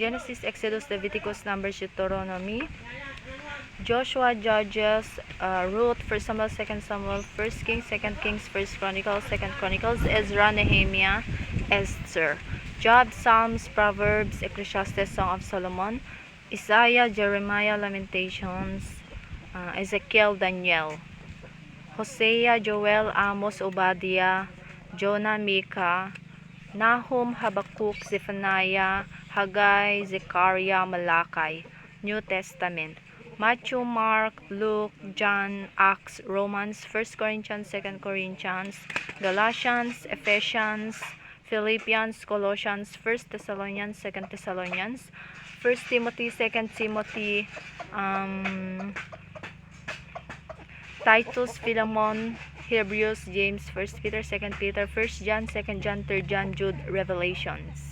Genesis, Exodus, Leviticus, Numbers, Deuteronomy, Joshua, Judges, Ruth, 1 Samuel, 2 Samuel, 1 Kings, 2 Kings, 1 Chronicles, 2 Chronicles, Ezra, Nehemiah, Esther, Job, Psalms, Proverbs, Ecclesiastes, Song of Solomon, Isaiah, Jeremiah, Lamentations, Ezekiel, Daniel, Hosea, Joel, Amos, Obadiah, Jonah, Micah, Nahum, Habakkuk, Zephaniah, Haggai, Zechariah, Malachi. New Testament: Matthew, Mark, Luke, John, Acts, Romans, 1 Corinthians, 2 Corinthians, Galatians, Ephesians, Philippians, Colossians, 1 Thessalonians, 2 Thessalonians, 1 Timothy, 2 Timothy, Titus, Philemon, Hebrews, James, 1 Peter, 2 Peter, 1 John, 2 John, 3 John, Jude, Revelations.